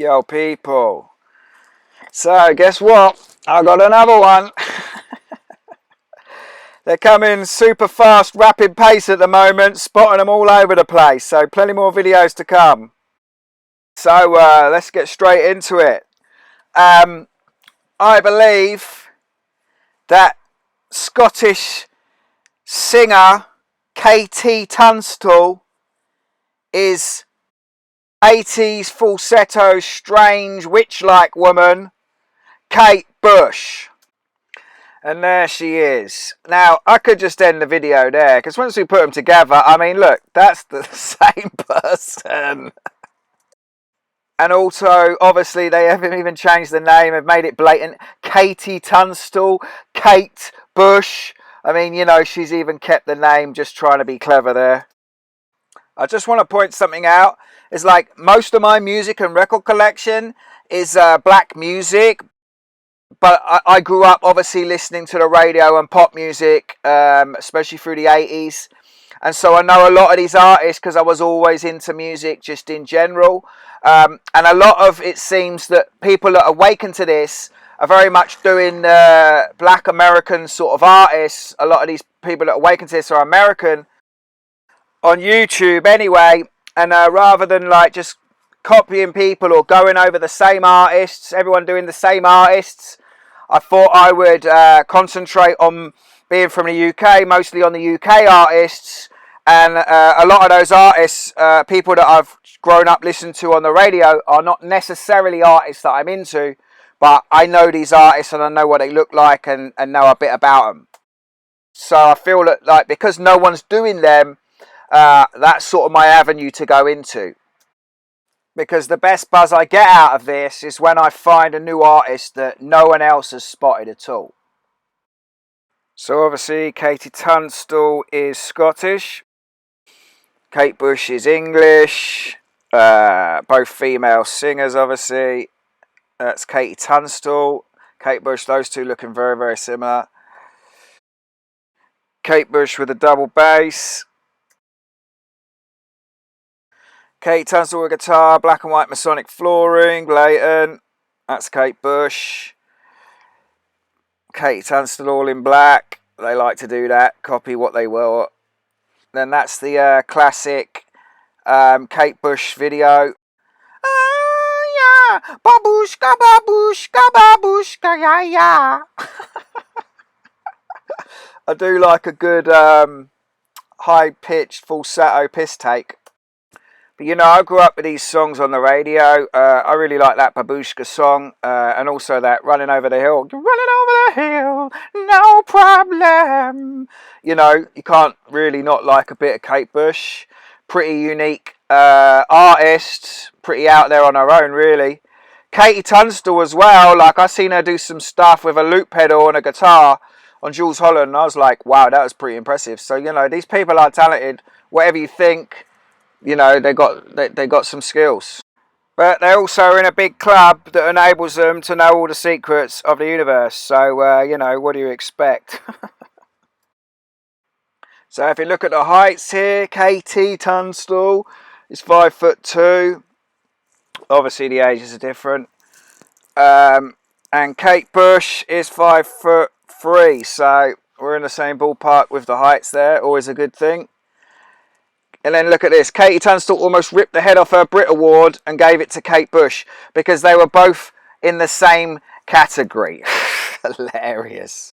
Yo, people. So, guess what? I got another one. They're coming super fast, rapid pace at the moment, spotting them all over the place. So, plenty more videos to come. So, let's get straight into it. I believe that Scottish singer KT Tunstall is 80s falsetto, strange, witch-like woman, Kate Bush. And there she is. Now, I could just end the video there, because once we put them together, I mean, look, that's the same person. And also, obviously, they haven't even changed the name, have made it blatant. Katie Tunstall, Kate Bush. I mean, you know, she's even kept the name, just trying to be clever there. I just want to point something out. It's like most of my music and record collection is black music. But I grew up obviously listening to the radio and pop music, especially through the 80s. And so I know a lot of these artists because I was always into music just in general. And a lot of it seems that people that awaken to this are very much doing black American sort of artists. A lot of these people that awaken to this are American on YouTube anyway. And rather than like just copying people or going over the same artists, everyone doing the same artists, I thought I would concentrate on being from the UK, mostly on the UK artists. And a lot of those artists, people that I've grown up listening to on the radio, are not necessarily artists that I'm into, but I know these artists and I know what they look like and know a bit about them. So I feel that, like, because no one's doing them, that's sort of my avenue to go into. Because the best buzz I get out of this is when I find a new artist that no one else has spotted at all. So obviously Katie Tunstall is Scottish. Kate Bush is English. Both female singers obviously. That's Katie Tunstall. Kate Bush, those two looking very, very similar. Kate Bush with a double bass. Kate Tunstall with guitar, black and white Masonic flooring, blatant. That's Kate Bush. Kate Tunstall all in black. They like to do that, copy what they will. Then that's the classic Kate Bush video. Yeah, babushka, babushka, babushka, yeah, yeah. I do like a good high-pitched falsetto piss take. But you know, I grew up with these songs on the radio. I really like that Babushka song, and also that Running Over the Hill. You're running over the hill, no problem. You know, you can't really not like a bit of Kate Bush. Pretty unique artist, pretty out there on her own, really. Katie Tunstall as well. Like, I seen her do some stuff with a loop pedal and a guitar on Jules Holland, and I was like, wow, that was pretty impressive. So, you know, these people are talented. Whatever you think, you know, they got some skills. But they're also in a big club that enables them to know all the secrets of the universe. So, you know, what do you expect? So if you look at the heights here, KT Tunstall is 5'2". Obviously the ages are different. And Kate Bush is 5'3". So we're in the same ballpark with the heights there. Always a good thing. And then look at this. Katie Tunstall almost ripped the head off her Brit Award and gave it to Kate Bush because they were both in the same category. Hilarious.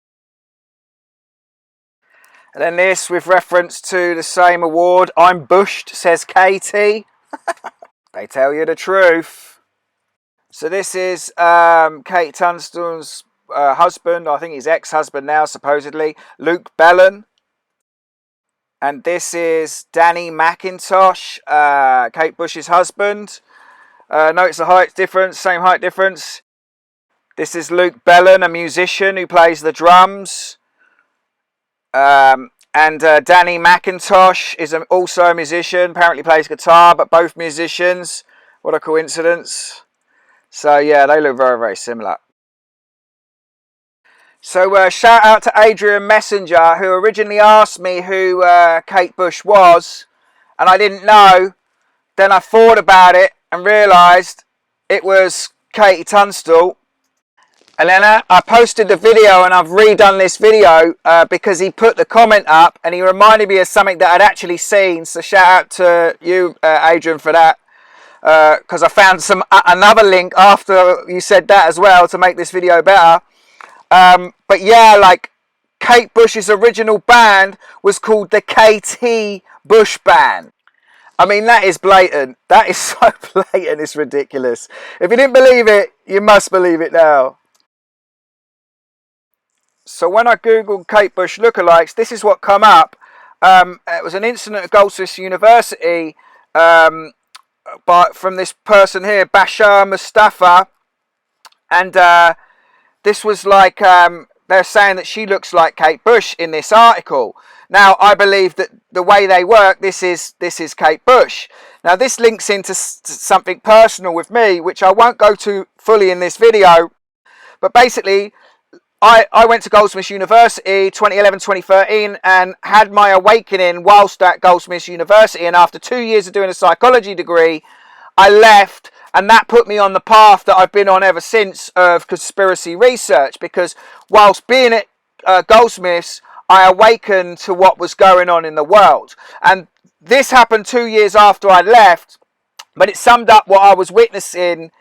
And then this with reference to the same award. I'm bushed, says Katie. They tell you the truth. So this is Kate Tunstall's husband. I think he's ex-husband now, supposedly. Luke Bellon. And this is Danny McIntosh, Kate Bush's husband. Notice the height difference, same height difference. This is Luke Bellon, a musician who plays the drums. And Danny McIntosh is also a musician, apparently plays guitar, but both musicians. What a coincidence. So yeah, they look very, very similar. So shout out to Adrian Messenger, who originally asked me who Kate Bush was, and I didn't know. Then I thought about it and realised it was Katie Tunstall. And then I posted the video, and I've redone this video because he put the comment up and he reminded me of something that I'd actually seen. So shout out to you, Adrian, for that. Because I found another link after you said that as well to make this video better. But yeah, like Kate Bush's original band was called the KT Bush Band. I mean, that is blatant. That is so blatant, it's ridiculous. If you didn't believe it, you must believe it now. So when I googled Kate Bush lookalikes, this is what come up. It was an incident at Goldsmiths University from this person here, Bashar Mustafa. And this was like, they're saying that she looks like Kate Bush in this article. Now, I believe that the way they work, this is Kate Bush. Now, this links into something personal with me, which I won't go to fully in this video. But basically, I went to Goldsmiths University 2011, 2013 and had my awakening whilst at Goldsmiths University. And after 2 years of doing a psychology degree, I left, and that put me on the path that I've been on ever since of conspiracy research. Because whilst being at Goldsmiths, I awakened to what was going on in the world. And this happened 2 years after I left, but it summed up what I was witnessing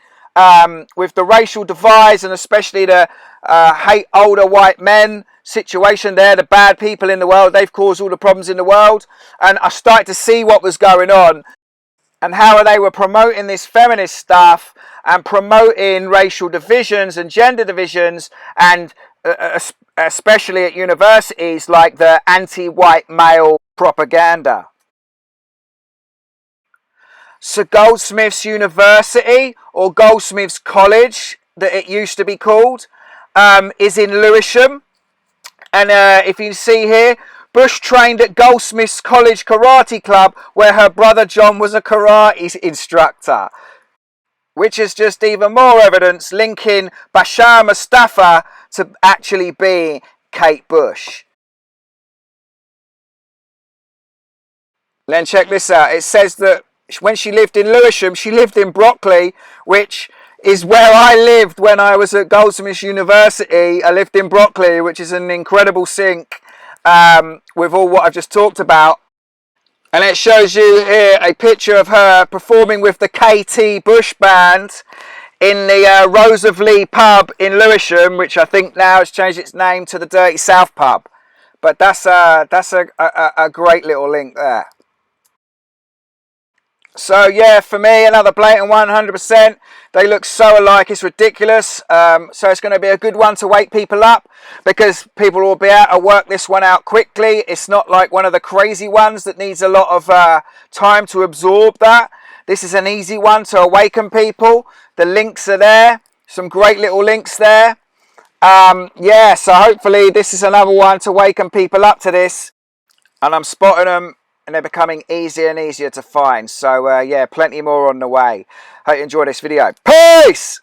with the racial divides, and especially the hate older white men situation there, the bad people in the world. They've caused all the problems in the world. And I started to see what was going on and how they were promoting this feminist stuff and promoting racial divisions and gender divisions, and especially at universities, like the anti-white male propaganda. So Goldsmiths University, or Goldsmiths College that it used to be called, is in Lewisham. And if you see here, Bush trained at Goldsmiths College Karate Club, where her brother John was a karate instructor. Which is just even more evidence linking Bashar Mustafa to actually being Kate Bush. Then check this out. It says that when she lived in Lewisham, she lived in Brockley, which is where I lived when I was at Goldsmiths University. I lived in Brockley, which is an incredible sync with all what I've just talked about. And it shows you here a picture of her performing with the KT Bush Band in the Rose of Lee pub in Lewisham, which I think now has changed its name to the Dirty South pub. But that's a great little link there. So yeah, for me, another blatant 100%. They look so alike, it's ridiculous. So it's going to be a good one to wake people up, because people will be able to work this one out quickly. It's not like one of the crazy ones that needs a lot of time to absorb that. This is an easy one to awaken people. The links are there. Some great little links there. Yeah, so hopefully this is another one to waken people up to this. And I'm spotting them, and they're becoming easier and easier to find. So yeah, plenty more on the way. Hope you enjoyed this video. Peace!